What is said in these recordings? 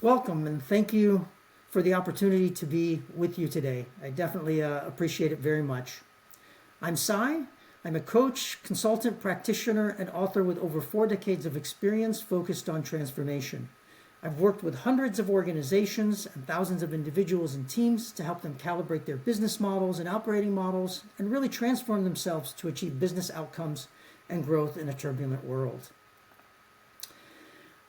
Welcome, and thank you for the opportunity to be with you today. I definitely appreciate it very much. I'm Si. I'm a coach, consultant, practitioner, and author with over 4 decades of experience focused on transformation. I've worked with hundreds of organizations and thousands of individuals and teams to help them calibrate their business models and operating models and really transform themselves to achieve business outcomes and growth in a turbulent world.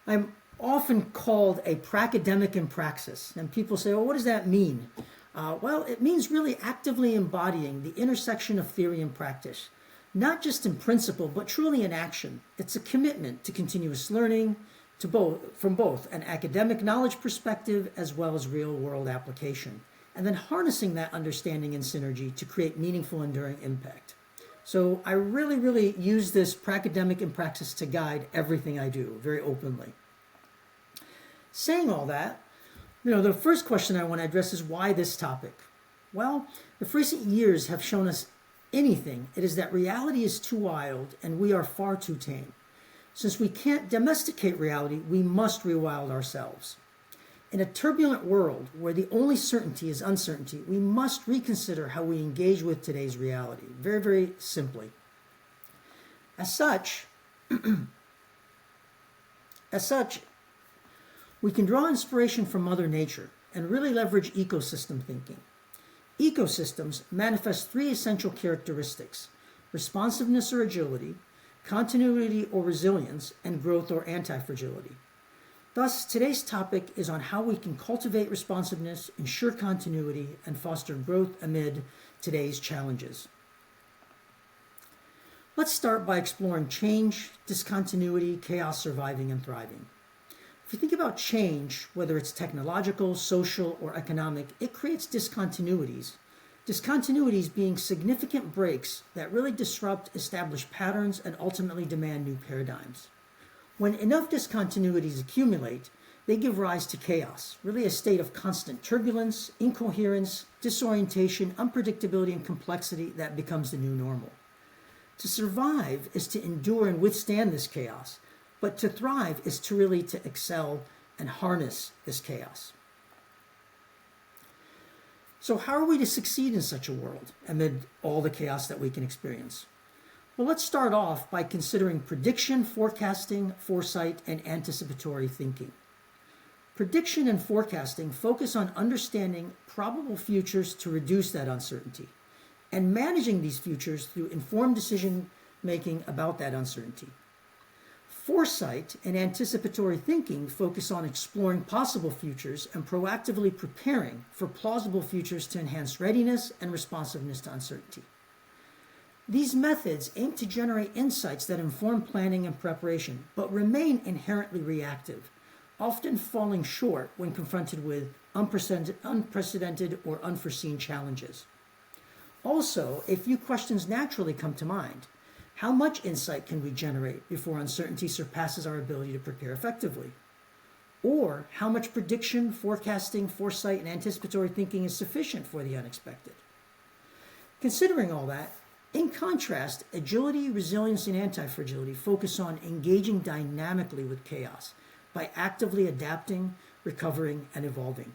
I'm often called a pracademic in praxis, and people say, well, what does that mean? Well, it means really actively embodying the intersection of theory and practice, not just in principle, but truly in action. It's a commitment to continuous learning from both an academic knowledge perspective as well as real-world application, and then harnessing that understanding and synergy to create meaningful, enduring impact. So I really use this pracademic in praxis to guide everything I do very openly. Saying all that, the first question I want to address is why this topic? Well, if recent years have shown us anything, it is that reality is too wild and we are far too tame. Since we can't domesticate reality, we must rewild ourselves. In a turbulent world where the only certainty is uncertainty, we must reconsider how we engage with today's reality, very simply. As such, we can draw inspiration from Mother Nature and really leverage ecosystem thinking. Ecosystems manifest 3 essential characteristics: responsiveness or agility, continuity or resilience, and growth or antifragility. Thus, today's topic is on how we can cultivate responsiveness, ensure continuity, and foster growth amid today's challenges. Let's start by exploring change, discontinuity, chaos, surviving, and thriving. If you think about change, whether it's technological, social, or economic, it creates discontinuities. Discontinuities being significant breaks that really disrupt established patterns and ultimately demand new paradigms. When enough discontinuities accumulate, they give rise to chaos, really a state of constant turbulence, incoherence, disorientation, unpredictability, and complexity that becomes the new normal. To survive is to endure and withstand this chaos, but to thrive is to excel and harness this chaos. So how are we to succeed in such a world amid all the chaos that we can experience? Well, let's start off by considering prediction, forecasting, foresight, and anticipatory thinking. Prediction and forecasting focus on understanding probable futures to reduce that uncertainty and managing these futures through informed decision making about that uncertainty. Foresight and anticipatory thinking focus on exploring possible futures and proactively preparing for plausible futures to enhance readiness and responsiveness to uncertainty. These methods aim to generate insights that inform planning and preparation, but remain inherently reactive, often falling short when confronted with unprecedented or unforeseen challenges. Also, a few questions naturally come to mind. How much insight can we generate before uncertainty surpasses our ability to prepare effectively? Or how much prediction, forecasting, foresight, and anticipatory thinking is sufficient for the unexpected? Considering all that, in contrast, agility, resilience, and antifragility focus on engaging dynamically with chaos by actively adapting, recovering, and evolving.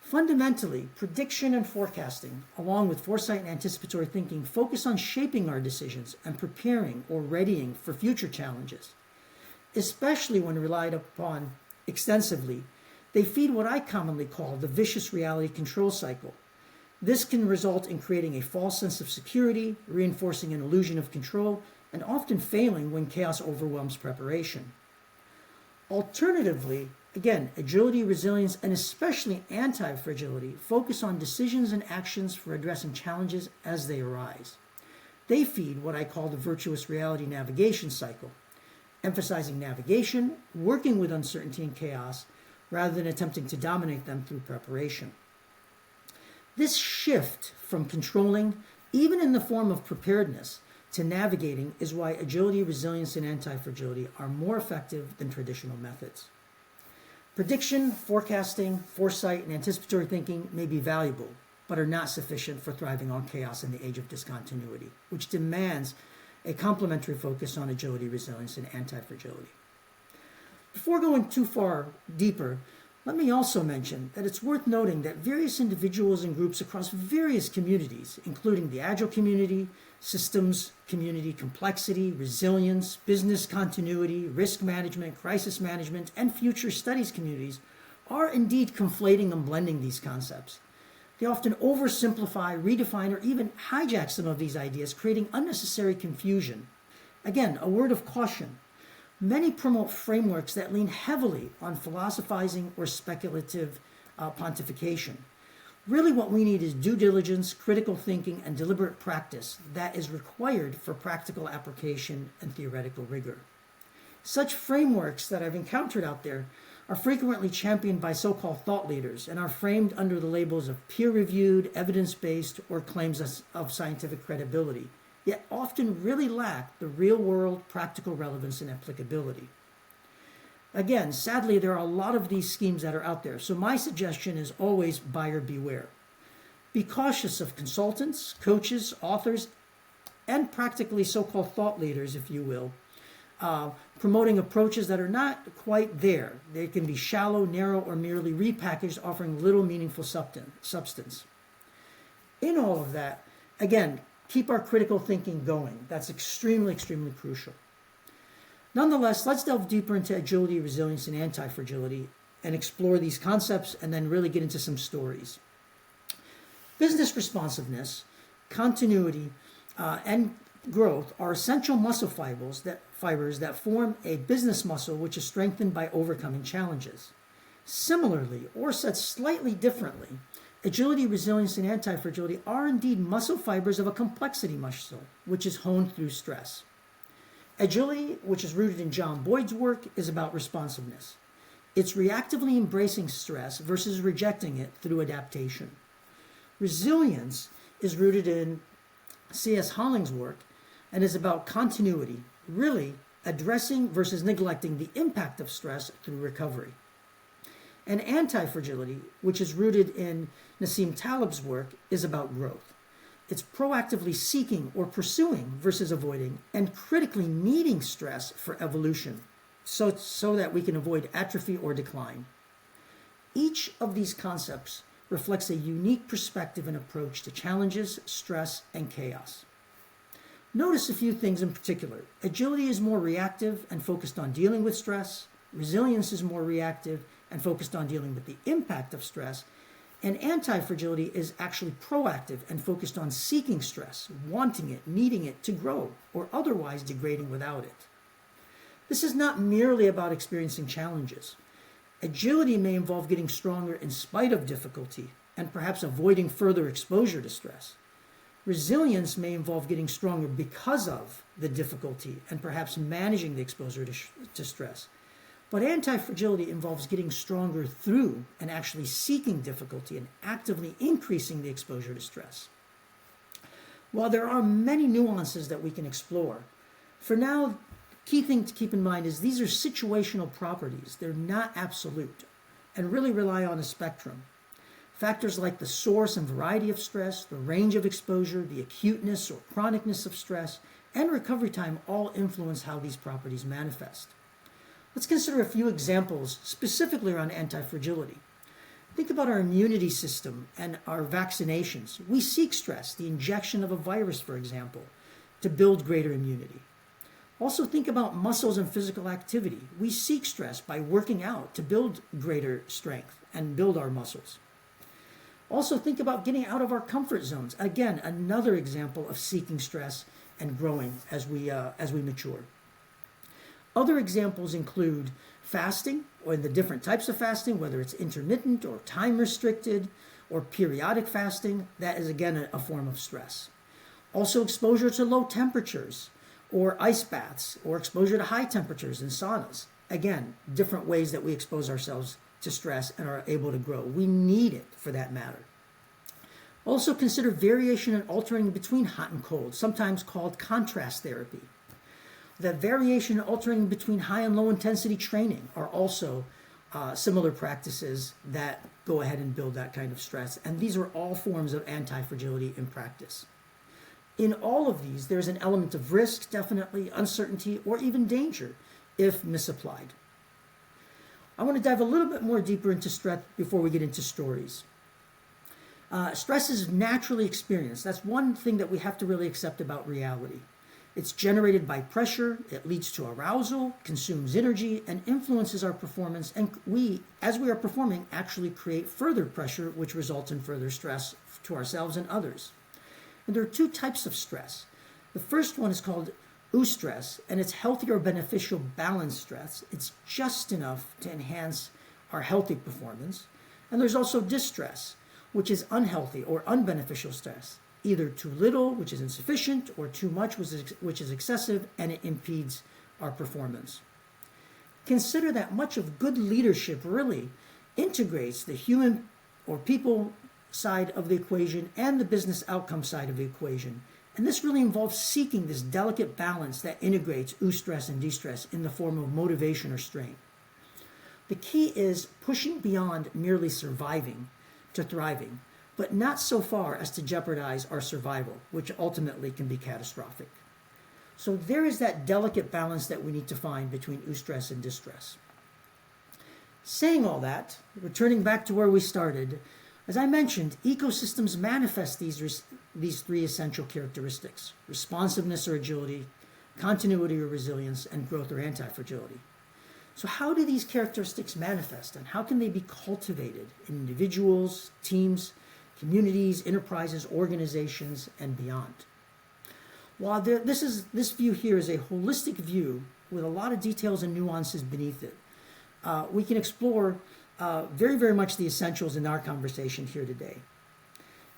Fundamentally, prediction and forecasting, along with foresight and anticipatory thinking, focus on shaping our decisions and preparing or readying for future challenges. Especially when relied upon extensively, they feed what I commonly call the vicious reality control cycle. This can result in creating a false sense of security, reinforcing an illusion of control, and often failing when chaos overwhelms preparation. Alternatively, again, agility, resilience, and especially anti-fragility focus on decisions and actions for addressing challenges as they arise. They feed what I call the virtuous reality navigation cycle, emphasizing navigation, working with uncertainty and chaos, rather than attempting to dominate them through preparation. This shift from controlling, even in the form of preparedness, to navigating is why agility, resilience, and anti-fragility are more effective than traditional methods. Prediction, forecasting, foresight, and anticipatory thinking may be valuable, but are not sufficient for thriving on chaos in the age of discontinuity, which demands a complementary focus on agility, resilience, and anti-fragility. Before going too far deeper, let me also mention that it's worth noting that various individuals and groups across various communities, including the Agile community, systems community, complexity, resilience, business continuity, risk management, crisis management, and future studies communities, are indeed conflating and blending these concepts. They often oversimplify, redefine, or even hijack some of these ideas, creating unnecessary confusion. Again, a word of caution. Many promote frameworks that lean heavily on philosophizing or speculative pontification. Really what we need is due diligence, critical thinking, and deliberate practice that is required for practical application and theoretical rigor. Such frameworks that I've encountered out there are frequently championed by so-called thought leaders and are framed under the labels of peer-reviewed, evidence-based, or claims of scientific credibility, yet often really lack the real-world practical relevance and applicability. Again, sadly, there are a lot of these schemes that are out there, so my suggestion is always buyer beware. Be cautious of consultants, coaches, authors, and practically so-called thought leaders, if you will, promoting approaches that are not quite there. They can be shallow, narrow, or merely repackaged, offering little meaningful substance. In all of that, again, keep our critical thinking going. That's extremely, extremely crucial. Nonetheless, let's delve deeper into agility, resilience, and antifragility and explore these concepts and then really get into some stories. Business responsiveness, continuity, and growth are essential muscle fibers that form a business muscle which is strengthened by overcoming challenges. Similarly, or said slightly differently, agility, resilience, and antifragility are indeed muscle fibers of a complexity muscle, which is honed through stress. Agility, which is rooted in John Boyd's work, is about responsiveness. It's reactively embracing stress versus rejecting it through adaptation. Resilience is rooted in C.S. Holling's work and is about continuity, really addressing versus neglecting the impact of stress through recovery. And antifragility, which is rooted in Nassim Taleb's work, is about growth. It's proactively seeking or pursuing versus avoiding and critically needing stress for evolution so that we can avoid atrophy or decline. Each of these concepts reflects a unique perspective and approach to challenges, stress, and chaos. Notice a few things in particular. Agility is more reactive and focused on dealing with stress. Resilience is more reactive and focused on dealing with the impact of stress. And anti-fragility is actually proactive and focused on seeking stress, wanting it, needing it to grow, or otherwise degrading without it. This is not merely about experiencing challenges. Agility may involve getting stronger in spite of difficulty and perhaps avoiding further exposure to stress. Resilience may involve getting stronger because of the difficulty and perhaps managing the exposure to stress. But anti-fragility involves getting stronger through and actually seeking difficulty and actively increasing the exposure to stress. While there are many nuances that we can explore, for now, key thing to keep in mind is these are situational properties. They're not absolute and really rely on a spectrum. Factors like the source and variety of stress, the range of exposure, the acuteness or chronicness of stress, and recovery time all influence how these properties manifest. Let's consider a few examples specifically around antifragility. Think about our immunity system and our vaccinations. We seek stress, the injection of a virus, for example, to build greater immunity. Also think about muscles and physical activity. We seek stress by working out to build greater strength and build our muscles. Also think about getting out of our comfort zones. Again, another example of seeking stress and growing as we mature. Other examples include fasting, or the different types of fasting, whether it's intermittent or time restricted or periodic fasting. That is again a form of stress. Also exposure to low temperatures or ice baths or exposure to high temperatures and saunas. Again, different ways that we expose ourselves to stress and are able to grow. We need it for that matter. Also consider variation and altering between hot and cold, sometimes called contrast therapy. The variation and altering between high and low intensity training are also similar practices that go ahead and build that kind of stress. And these are all forms of anti-fragility in practice. In all of these, there's an element of risk, definitely, uncertainty, or even danger if misapplied. I want to dive a little bit more deeper into stress before we get into stories. Stress is naturally experienced. That's one thing that we have to really accept about reality. It's generated by pressure, it leads to arousal, consumes energy, and influences our performance. And we, as we are performing, actually create further pressure, which results in further stress to ourselves and others. And there are two types of stress. The first one is called eustress, and it's healthy or beneficial balanced stress. It's just enough to enhance our healthy performance. And there's also distress, which is unhealthy or unbeneficial stress, either too little, which is insufficient, or too much, which is excessive, and it impedes our performance. Consider that much of good leadership really integrates the human or people side of the equation and the business outcome side of the equation. And this really involves seeking this delicate balance that integrates eustress and distress in the form of motivation or strain. The key is pushing beyond merely surviving to thriving, but not so far as to jeopardize our survival, which ultimately can be catastrophic. So there is that delicate balance that we need to find between eustress and distress. Saying all that, returning back to where we started, as I mentioned, ecosystems manifest these three essential characteristics: responsiveness or agility, continuity or resilience, and growth or antifragility. So how do these characteristics manifest, and how can they be cultivated in individuals, teams, communities, enterprises, organizations, and beyond? While this view here is a holistic view with a lot of details and nuances beneath it, we can explore very, very much the essentials in our conversation here today.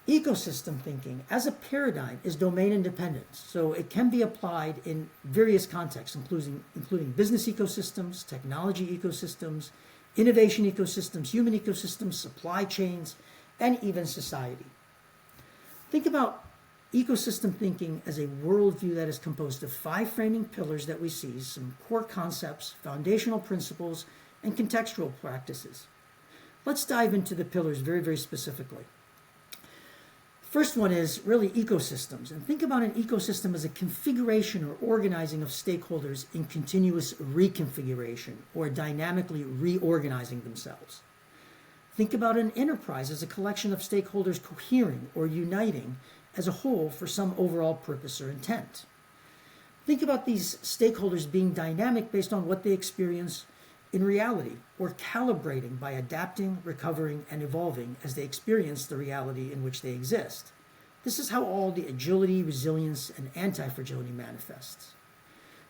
Ecosystem thinking as a paradigm is domain independent, so it can be applied in various contexts, including business ecosystems, technology ecosystems, innovation ecosystems, human ecosystems, supply chains, and even society. Think about ecosystem thinking as a worldview that is composed of 5 framing pillars that we see, some core concepts, foundational principles, and contextual practices. Let's dive into the pillars very, very specifically. First one is really ecosystems. And think about an ecosystem as a configuration or organizing of stakeholders in continuous reconfiguration or dynamically reorganizing themselves. Think about an enterprise as a collection of stakeholders cohering or uniting as a whole for some overall purpose or intent. Think about these stakeholders being dynamic based on what they experience in reality, or calibrating by adapting, recovering, and evolving as they experience the reality in which they exist. This is how all the agility, resilience, and anti-fragility manifests.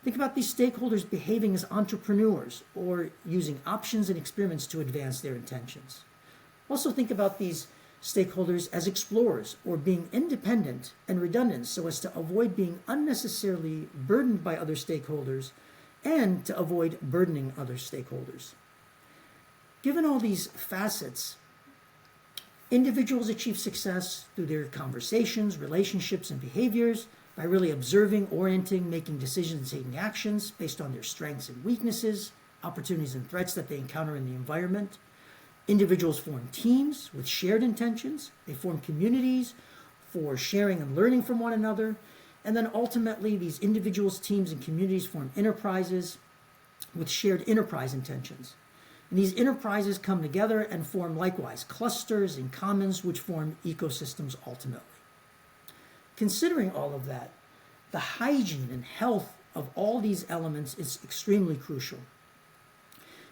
Think about these stakeholders behaving as entrepreneurs or using options and experiments to advance their intentions. Also think about these stakeholders as explorers or being independent and redundant so as to avoid being unnecessarily burdened by other stakeholders and to avoid burdening other stakeholders. Given all these facets, individuals achieve success through their conversations, relationships, and behaviors by really observing, orienting, making decisions, and taking actions based on their strengths and weaknesses, opportunities and threats that they encounter in the environment. Individuals form teams with shared intentions. They form communities for sharing and learning from one another. And then ultimately, these individuals, teams, and communities form enterprises with shared enterprise intentions. And these enterprises come together and form likewise clusters and commons, which form ecosystems ultimately. Considering all of that, the hygiene and health of all these elements is extremely crucial.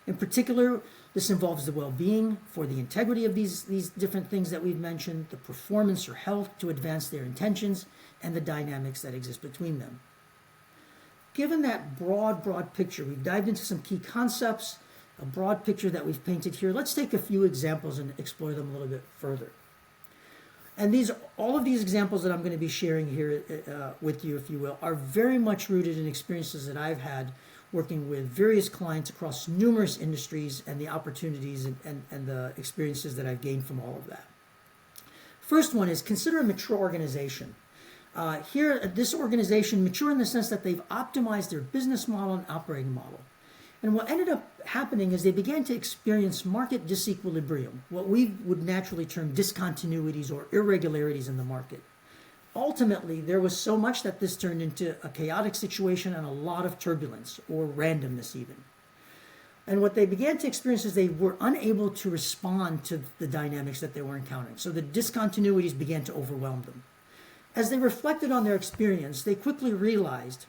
In particular, this involves the well-being for the integrity of these different things that we've mentioned, the performance or health to advance their intentions, and the dynamics that exist between them. Given that broad picture, we've dived into some key concepts, a broad picture that we've painted here. Let's take a few examples and explore them a little bit further. And all of these examples that I'm going to be sharing here with you, if you will, are very much rooted in experiences that I've had working with various clients across numerous industries and the opportunities and the experiences that I've gained from all of that. First one is consider a mature organization. Here, this organization, mature in the sense that they've optimized their business model and operating model. And what ended up happening is they began to experience market disequilibrium, what we would naturally term discontinuities or irregularities in the market. Ultimately, there was so much that this turned into a chaotic situation and a lot of turbulence or randomness even. And what they began to experience is they were unable to respond to the dynamics that they were encountering. So the discontinuities began to overwhelm them. As they reflected on their experience, they quickly realized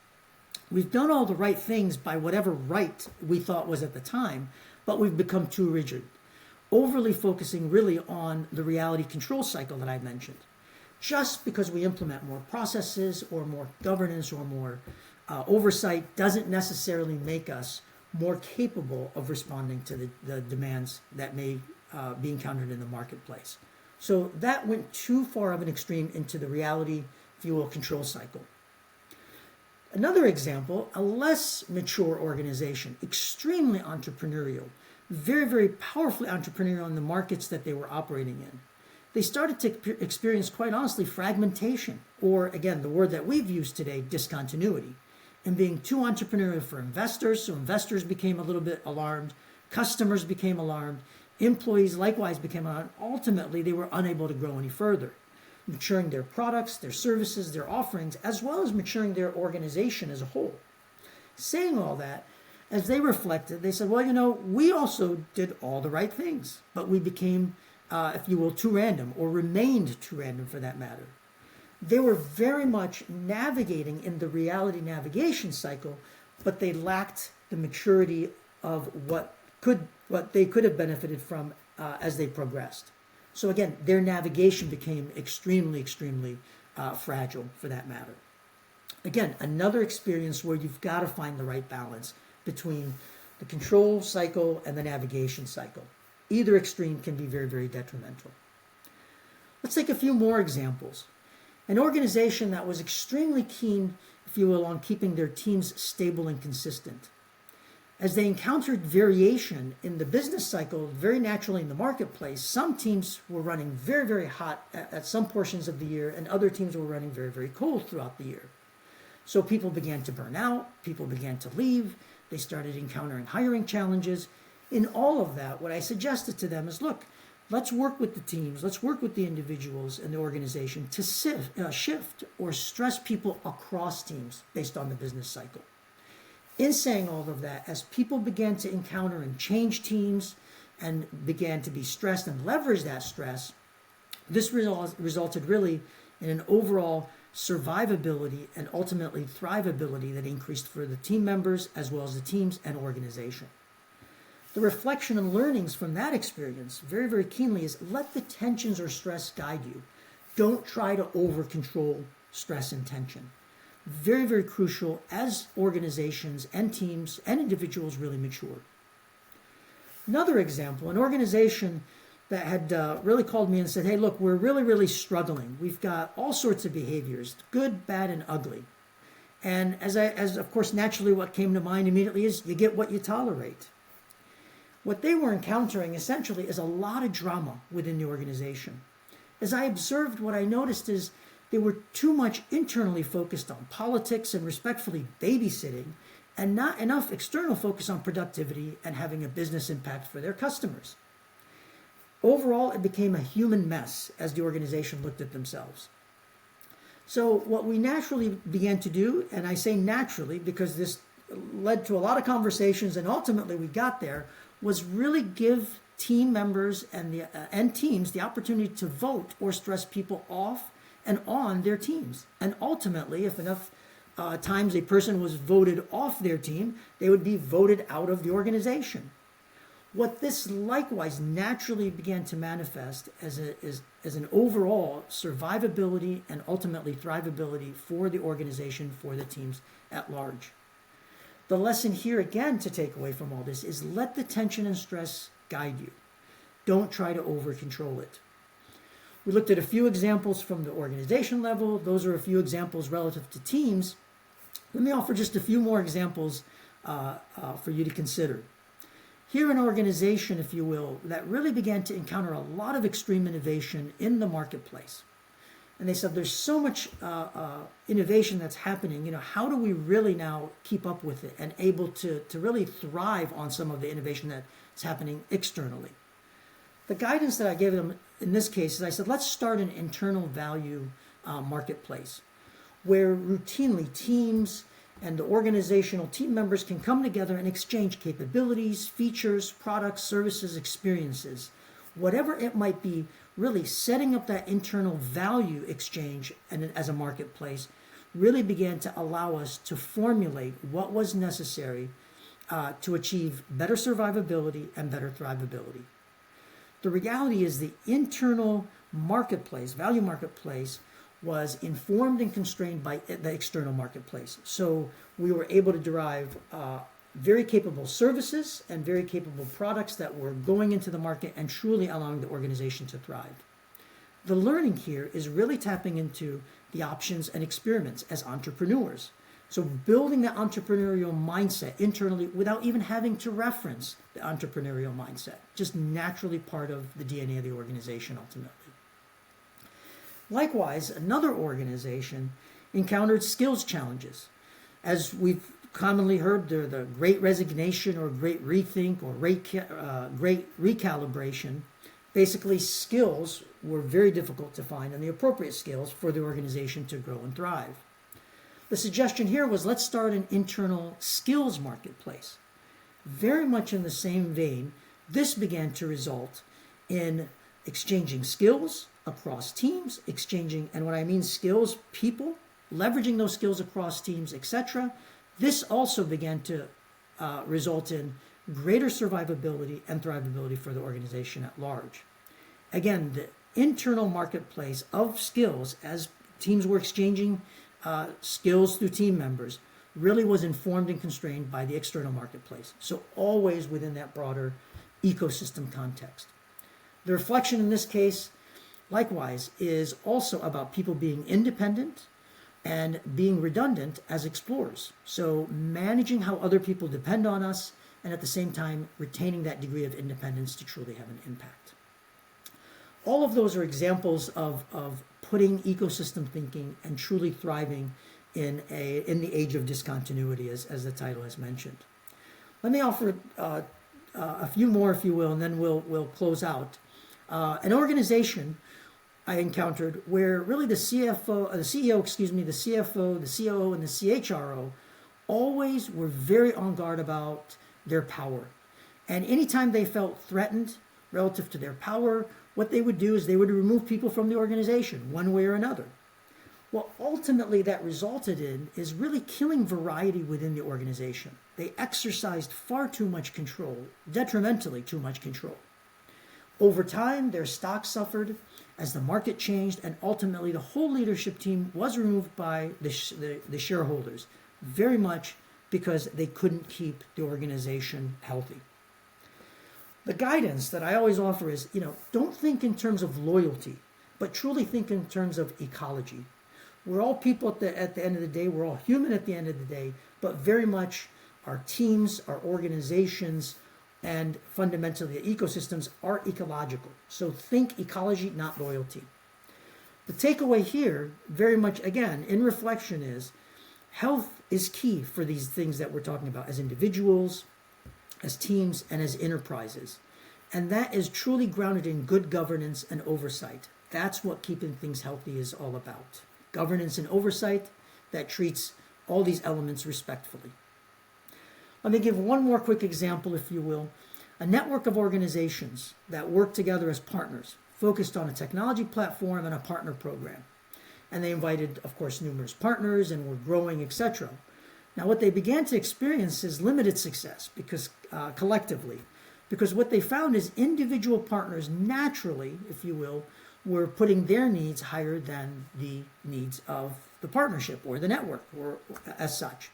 we've done all the right things by whatever right we thought was at the time, but we've become too rigid, overly focusing really on the reality control cycle that I mentioned. Just because we implement more processes or more governance or more oversight doesn't necessarily make us more capable of responding to the demands that may be encountered in the marketplace. So that went too far of an extreme into the reality, if you will, control cycle. Another example, a less mature organization, extremely entrepreneurial, very, very powerfully entrepreneurial in the markets that they were operating in. They started to experience, quite honestly, fragmentation, or again, the word that we've used today, discontinuity, and being too entrepreneurial for investors. So investors became a little bit alarmed, customers became alarmed, employees likewise became alarmed. Ultimately, they were unable to grow any further, maturing their products, their services, their offerings, as well as maturing their organization as a whole. Saying all that, as they reflected, they said, well, we also did all the right things, but we became, if you will, too random, or remained too random for that matter. They were very much navigating in the reality navigation cycle, but they lacked the maturity of what they could have benefited from as they progressed. So again, their navigation became extremely, extremely fragile for that matter. Again, another experience where you've got to find the right balance between the control cycle and the navigation cycle. Either extreme can be very, very detrimental. Let's take a few more examples. An organization that was extremely keen, if you will, on keeping their teams stable and consistent. As they encountered variation in the business cycle, very naturally in the marketplace, some teams were running very, very hot at some portions of the year, and other teams were running very, very cold throughout the year. So people began to burn out, people began to leave, they started encountering hiring challenges. In all of that, what I suggested to them is, look, let's work with the teams, let's work with the individuals and the organization to shift or stress people across teams based on the business cycle. In saying all of that, as people began to encounter and change teams and began to be stressed and leverage that stress, this resulted really in an overall survivability and ultimately thrivability that increased for the team members as well as the teams and organization. The reflection and learnings from that experience very, very keenly is let the tensions or stress guide you. Don't try to over-control stress and tension. Very, very crucial as organizations and teams and individuals really mature. Another example, an organization that had really called me and said, hey, look, we're really, really struggling. We've got all sorts of behaviors, good, bad, and ugly. And as of course, naturally what came to mind immediately is you get what you tolerate. What they were encountering essentially is a lot of drama within the organization. As I observed, what I noticed is they were too much internally focused on politics and respectfully babysitting, and not enough external focus on productivity and having a business impact for their customers. Overall, it became a human mess as the organization looked at themselves. So what we naturally began to do, and I say naturally because this led to a lot of conversations and ultimately we got there, was really give team members and teams the opportunity to vote or stress people off and on their teams. And ultimately, if enough times a person was voted off their team, they would be voted out of the organization. What this likewise naturally began to manifest as an overall survivability and ultimately thrivability for the organization, for the teams at large. The lesson here again to take away from all this is let the tension and stress guide you. Don't try to over-control it. We looked at a few examples from the organization level. Those are a few examples relative to teams. Let me offer just a few more examples for you to consider. Here an organization, if you will, that really began to encounter a lot of extreme innovation in the marketplace. And they said, there's so much innovation that's happening. How do we really now keep up with it and able to really thrive on some of the innovation that's happening externally? The guidance that I gave them in this case is I said, let's start an internal value marketplace where routinely teams And the organizational team members can come together and exchange capabilities, features, products, services, experiences, whatever it might be, really setting up that internal value exchange and as a marketplace really began to allow us to formulate what was necessary to achieve better survivability and better thrivability. The reality is the internal marketplace, value marketplace, was informed and constrained by the external marketplace. So we were able to derive very capable services and very capable products that were going into the market and truly allowing the organization to thrive. The learning here is really tapping into the options and experiments as entrepreneurs. So building that entrepreneurial mindset internally without even having to reference the entrepreneurial mindset, just naturally part of the DNA of the organization ultimately. Likewise, another organization encountered skills challenges. As we've commonly heard, the great resignation or great rethink or great recalibration. Basically, skills were very difficult to find and the appropriate skills for the organization to grow and thrive. The suggestion here was let's start an internal skills marketplace. Very much in the same vein, this began to result in exchanging skills across teams, and when I mean skills, people, leveraging those skills across teams, etc. This also began to result in greater survivability and thrivability for the organization at large. Again, the internal marketplace of skills, as teams were exchanging skills through team members, really was informed and constrained by the external marketplace. So always within that broader ecosystem context. The reflection in this case, likewise, is also about people being independent and being redundant as explorers. So managing how other people depend on us and at the same time retaining that degree of independence to truly have an impact. All of those are examples of putting ecosystem thinking and truly thriving in the age of discontinuity, as the title has mentioned. Let me offer a few more, if you will, and then we'll close out. An organization I encountered where really the CEO, the CFO, the COO, and the CHRO always were very on guard about their power. And anytime they felt threatened relative to their power, what they would do is they would remove people from the organization one way or another. What ultimately that resulted in is really killing variety within the organization. They exercised far too much control, detrimentally too much control. Over time, their stock suffered as the market changed, and ultimately the whole leadership team was removed by the shareholders, very much because they couldn't keep the organization healthy. The guidance that I always offer is, don't think in terms of loyalty, but truly think in terms of ecology. We're all people at the end of the day, we're all human at the end of the day, but very much our teams, our organizations, and fundamentally the ecosystems are ecological. So think ecology, not loyalty. The takeaway here, very much again, in reflection is, health is key for these things that we're talking about as individuals, as teams, and as enterprises. And that is truly grounded in good governance and oversight. That's what keeping things healthy is all about. Governance and oversight that treats all these elements respectfully. Let me give one more quick example, if you will. A network of organizations that work together as partners, focused on a technology platform and a partner program. And they invited, of course, numerous partners and were growing, etc. Now, what they began to experience is limited success because collectively, because what they found is individual partners naturally, if you will, were putting their needs higher than the needs of the partnership or the network or as such.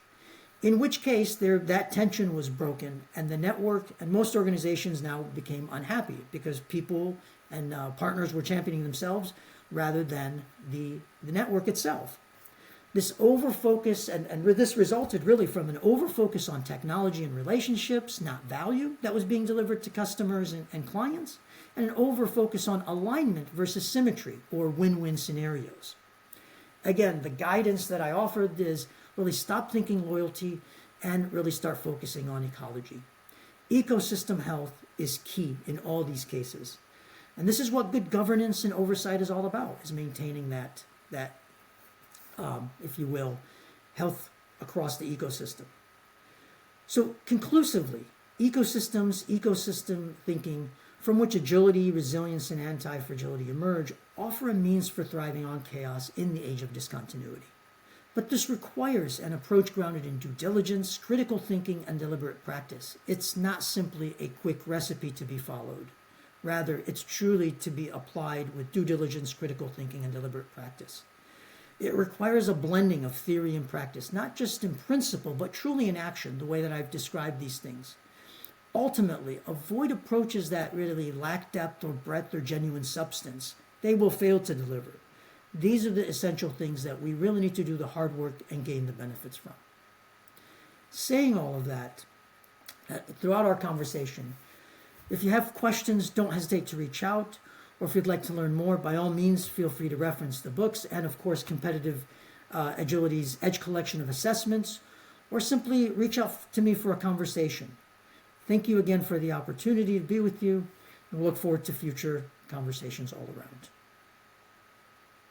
In which case, that tension was broken, and the network and most organizations now became unhappy because people and partners were championing themselves rather than the network itself. This overfocus, and this resulted really from an overfocus on technology and relationships, not value that was being delivered to customers and clients, and an overfocus on alignment versus symmetry or win-win scenarios. Again, the guidance that I offered is really stop thinking loyalty and really start focusing on ecology. Ecosystem health is key in all these cases. And this is what good governance and oversight is all about, is maintaining that if you will, health across the ecosystem. So conclusively, ecosystem thinking, from which agility, resilience, and antifragility emerge, offer a means for thriving on chaos in the age of discontinuity. But this requires an approach grounded in due diligence, critical thinking, and deliberate practice. It's not simply a quick recipe to be followed. Rather, it's truly to be applied with due diligence, critical thinking, and deliberate practice. It requires a blending of theory and practice, not just in principle, but truly in action, the way that I've described these things. Ultimately, avoid approaches that really lack depth or breadth or genuine substance. They will fail to deliver. These are the essential things that we really need to do the hard work and gain the benefits from. Saying all of that, throughout our conversation, if you have questions, don't hesitate to reach out. Or if you'd like to learn more, by all means, feel free to reference the books and, of course, Competitive Agility's Edge collection of assessments, or simply reach out to me for a conversation. Thank you again for the opportunity to be with you, and we look forward to future conversations all around.